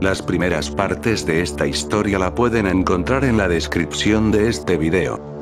Las primeras partes de esta historia la pueden encontrar en la descripción de este video.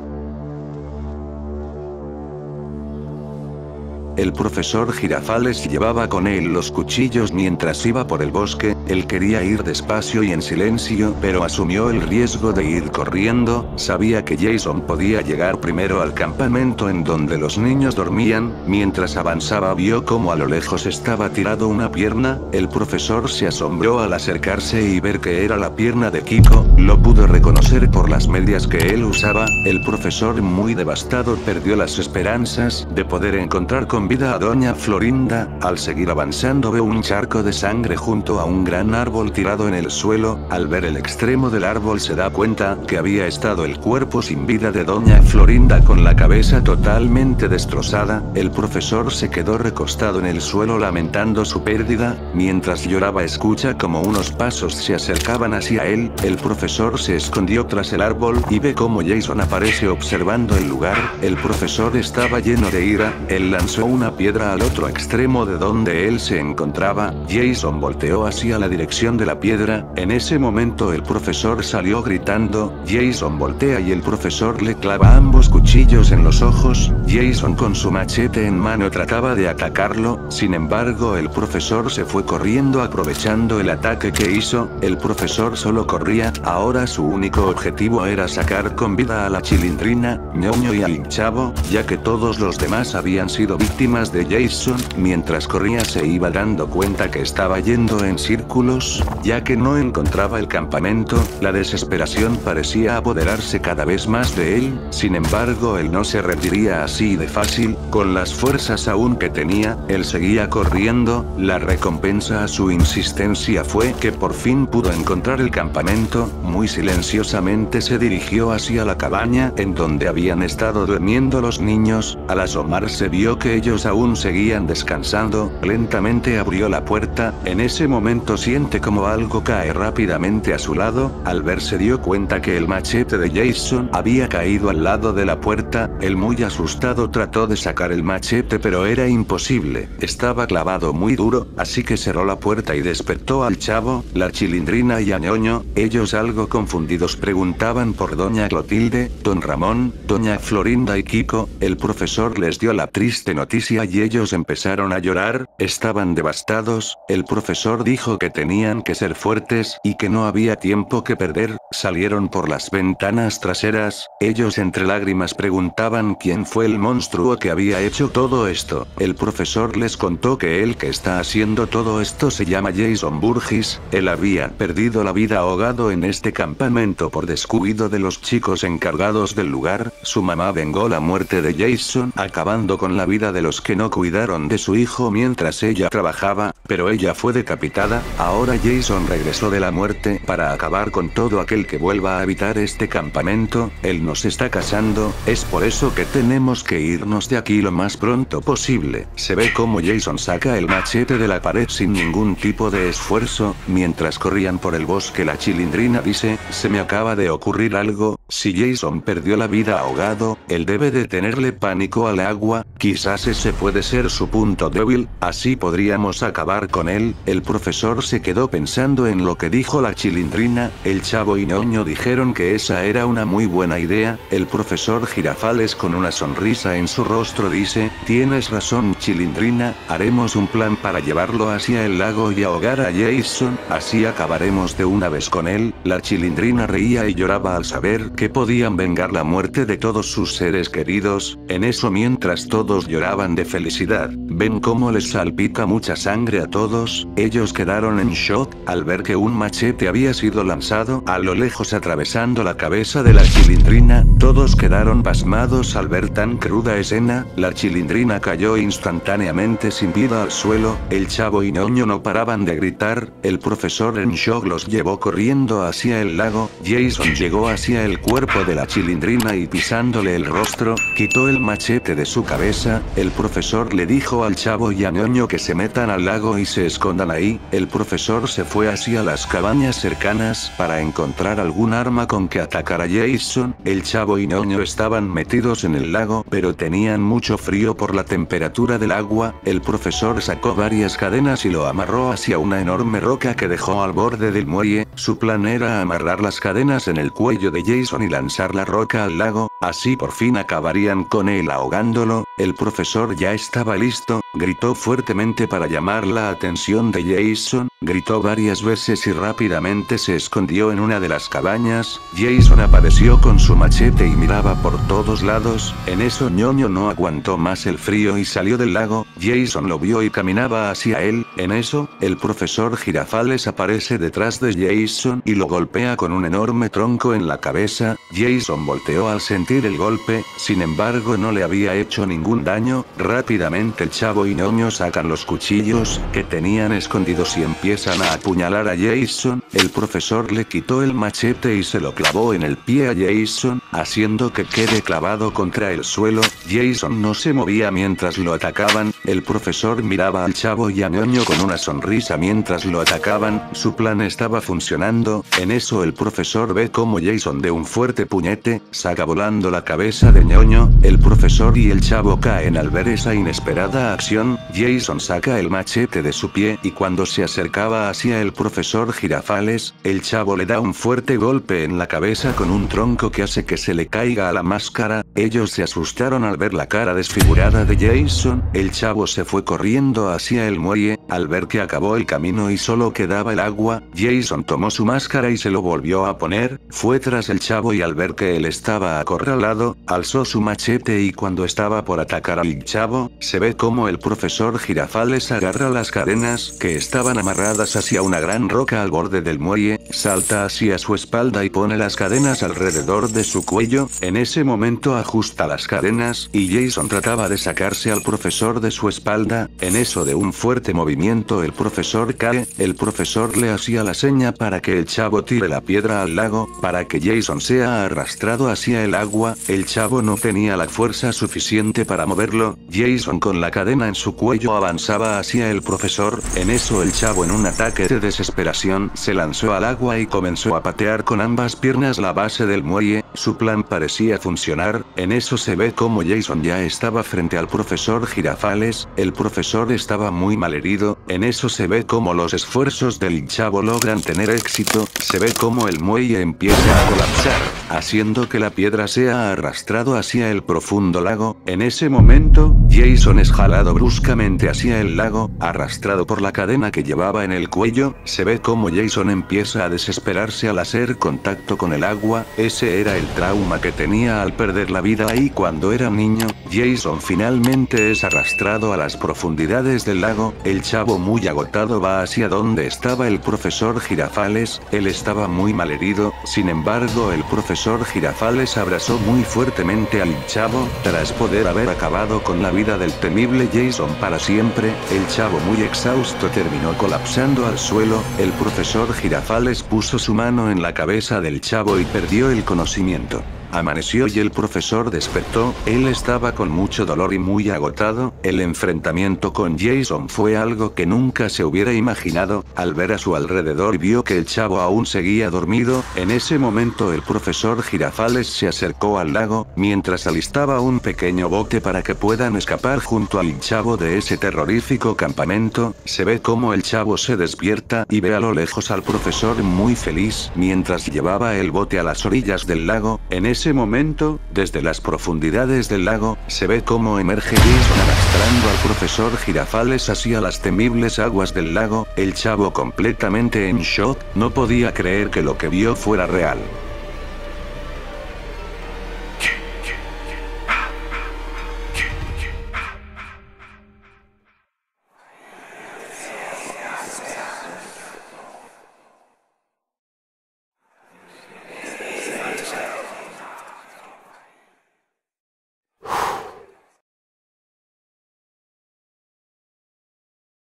El profesor Girafales llevaba con él los cuchillos mientras iba por el bosque. Él quería ir despacio y en silencio, pero asumió el riesgo de ir corriendo. Sabía que Jason podía llegar primero al campamento en donde los niños dormían. Mientras avanzaba vio cómo a lo lejos estaba tirado una pierna. El profesor se asombró al acercarse y ver que era la pierna de Kiko. Lo pudo reconocer por las medias que él usaba. El profesor, muy devastado, perdió las esperanzas de poder encontrar con vida a doña Florinda. Al seguir avanzando ve un charco de sangre junto a un gran árbol tirado en el suelo. Al ver el extremo del árbol se da cuenta que había estado el cuerpo sin vida de doña Florinda con la cabeza totalmente destrozada. El profesor se quedó recostado en el suelo lamentando su pérdida. Mientras lloraba escucha como unos pasos se acercaban hacia él. El profesor se escondió tras el árbol y ve cómo Jason aparece observando el lugar. El profesor estaba lleno de ira. Él lanzó una piedra al otro extremo de donde él se encontraba. Jason volteó hacia la dirección de la piedra. En ese momento el profesor salió gritando. Jason voltea y el profesor le clava ambos cuchillos en los ojos. Jason con su machete en mano trataba de atacarlo. Sin embargo el profesor se fue corriendo aprovechando el ataque que hizo. El profesor solo corría. Ahora su único objetivo era sacar con vida a la Chilindrina, Ñoño y al Chavo, ya que todos los demás habían sido víctimas de Jason. Mientras corría se iba dando cuenta que estaba yendo en círculos, ya que no encontraba el campamento. La desesperación parecía apoderarse cada vez más de él. Sin embargo él no se rendiría así de fácil. Con las fuerzas aún que tenía, él seguía corriendo. La recompensa a su insistencia fue que por fin pudo encontrar el campamento. Muy silenciosamente se dirigió hacia la cabaña en donde habían estado durmiendo los niños. Al asomarse vio que ellos aún seguían descansando. Lentamente abrió la puerta. En ese momento siente como algo cae rápidamente a su lado. Al ver se dio cuenta que el machete de Jason había caído al lado de la puerta. Él muy asustado trató de sacar el machete pero era imposible. Estaba clavado muy duro, así que cerró la puerta y despertó al Chavo, la Chilindrina y a Ñoño. Ellos algo confundidos preguntaban por doña Clotilde, don Ramón, doña Florinda y Kiko. El profesor les dio la triste noticia y ellos empezaron a llorar. Estaban devastados. El profesor dijo que tenían que ser fuertes y que no había tiempo que perder. Salieron por las ventanas traseras. Ellos entre lágrimas preguntaban quién fue el monstruo que había hecho todo esto. El profesor les contó que el que está haciendo todo esto se llama Jason Burgess. Él había perdido la vida ahogado en este campamento por descuido de los chicos encargados del lugar. Su mamá vengó la muerte de Jason, acabando con la vida de los que no cuidaron de su hijo mientras ella trabajaba, pero ella fue decapitada. Ahora Jason regresó de la muerte para acabar con todo aquel que vuelva a habitar este campamento. Él nos está cazando, es por eso que tenemos que irnos de aquí lo más pronto posible. Se ve como Jason saca el machete de la pared sin ningún tipo de esfuerzo. Mientras corrían por el bosque la Chilindrina dice, se me acaba de ocurrir algo. Si Jason perdió la vida ahogado, él debe de tenerle pánico al agua. Quizás ese puede ser su punto débil, así podríamos acabar con él. El profesor se quedó pensando en lo que dijo la Chilindrina. El Chavo y Ñoño dijeron que esa era una muy buena idea. El profesor Girafales con una sonrisa en su rostro dice, tienes razón Chilindrina, haremos un plan para llevarlo hacia el lago y ahogar a Jason, así acabaremos de una vez con él. La Chilindrina reía y lloraba al saber que podían vengar la muerte de todos sus seres queridos. En eso mientras todos lloraban de felicidad, ven cómo les salpica mucha sangre a todos. Ellos quedaron en shock al ver que un machete había sido lanzado a lo lejos atravesando la cabeza de la Chilindrina. Todos quedaron pasmados al ver tan cruda escena. La Chilindrina cayó instantáneamente sin vida al suelo. El Chavo y Ñoño no paraban de gritar. El profesor en shock los llevó corriendo hacia el lago. Jason llegó hacia el cuerpo de la Chilindrina y pisándole el rostro, quitó el machete de su cabeza. El profesor le dijo al Chavo y a Ñoño que se metan al lago lago y se escondan ahí. El profesor se fue hacia las cabañas cercanas para encontrar algún arma con que atacar a Jason. El chavo y ñoño estaban metidos en el lago, pero tenían mucho frío por la temperatura del agua. El profesor sacó varias cadenas y lo amarró hacia una enorme roca que dejó al borde del muelle. Su plan era amarrar las cadenas en el cuello de Jason y lanzar la roca al lago, así por fin acabarían con él ahogándolo. El profesor ya estaba listo, gritó fuertemente para llamar la atención de Jason, gritó varias veces y rápidamente se escondió en una de las cabañas. Jason apareció con su machete y miraba por todos lados. En eso ñoño no aguantó más el frío y salió del lago. Jason lo vio y caminaba hacia él. En eso, el profesor Girafales aparece detrás de Jason y lo golpea con un enorme tronco en la cabeza. Jason volteó al sentir el golpe, sin embargo no le había hecho ningún daño. Rápidamente el chavo y ñoño sacan los cuchillos que tenían escondidos y empiezan a apuñalar a Jason. El profesor le quitó el machete y se lo clavó en el pie a Jason, haciendo que quede clavado contra el suelo. Jason no se movía mientras lo atacaban. El profesor miraba al chavo y a ñoño con una sonrisa mientras lo atacaban. Su plan estaba funcionando. En eso el profesor ve como Jason de un fuerte puñete saca volando la cabeza de ñoño. El profesor y el chavo caen al ver esa inesperada acción. Jason saca el machete de su pie y cuando se acercaba hacia el profesor Girafales, el chavo le da un fuerte golpe en la cabeza con un tronco que hace que se le caiga a la máscara. Ellos se asustaron al ver la cara desfigurada de Jason. El chavo se fue corriendo hacia el muelle. Al ver que acabó el camino y solo quedaba el agua, Jason tomó su máscara y se lo volvió a poner. Fue tras el chavo y al ver que él estaba acorralado, alzó su machete y cuando estaba por atacar al chavo, se ve como el profesor Girafales agarra las cadenas que estaban amarradas hacia una gran roca al borde del muelle, salta hacia su espalda y pone las cadenas alrededor de su cuello. En ese momento ajusta las cadenas y Jason trataba de sacarse al profesor de su espalda. En eso de un fuerte movimiento el profesor cae. El profesor le hacía la seña para que el chavo tire la piedra al lago, para que Jason sea arrastrado hacia el agua. El chavo no tenía la fuerza suficiente para moverlo. Jason con la cadena en su cuello avanzaba hacia el profesor. En eso el chavo en un ataque de desesperación se lanzó al agua y comenzó a patear con ambas piernas la base del muelle. Su plan parecía funcionar. En eso se ve como Jason ya estaba frente al profesor Girafales. El profesor estaba muy malherido. En eso se ve como los esfuerzos del chavo logran tener éxito. Se ve como el muelle empieza a colapsar, haciendo que la piedra sea arrastrado hacia el profundo lago. En ese momento, Jason es jalado bruscamente hacia el lago, arrastrado por la cadena que llevaba en el cuello. Se ve como Jason empieza a desesperarse al hacer contacto con el agua. Ese era el trauma que tenía al perder la vida ahí cuando era niño. Jason finalmente es arrastrado a las profundidades del lago. El chavo muy agotado va hacia donde estaba el profesor Girafales. Él estaba muy malherido. Sin embargo, el profesor Girafales abrazó muy fuertemente al chavo. Tras poder haber acabado con la vida del temible Jason para siempre, el chavo muy exhausto terminó colapsando al suelo. El profesor Girafales puso su mano en la cabeza del chavo y perdió el conocimiento. Amaneció y el profesor despertó. Él estaba con mucho dolor y muy agotado. El enfrentamiento con Jason fue algo que nunca se hubiera imaginado. Al ver a su alrededor vio que el chavo aún seguía dormido. En ese momento el profesor Girafales se acercó al lago, mientras alistaba un pequeño bote para que puedan escapar junto al chavo de ese terrorífico campamento. Se ve como el chavo se despierta y ve a lo lejos al profesor muy feliz mientras llevaba el bote a las orillas del lago. En ese momento, desde las profundidades del lago, se ve cómo emerge Jason arrastrando al profesor Girafales hacia las temibles aguas del lago. El chavo completamente en shock, no podía creer que lo que vio fuera real.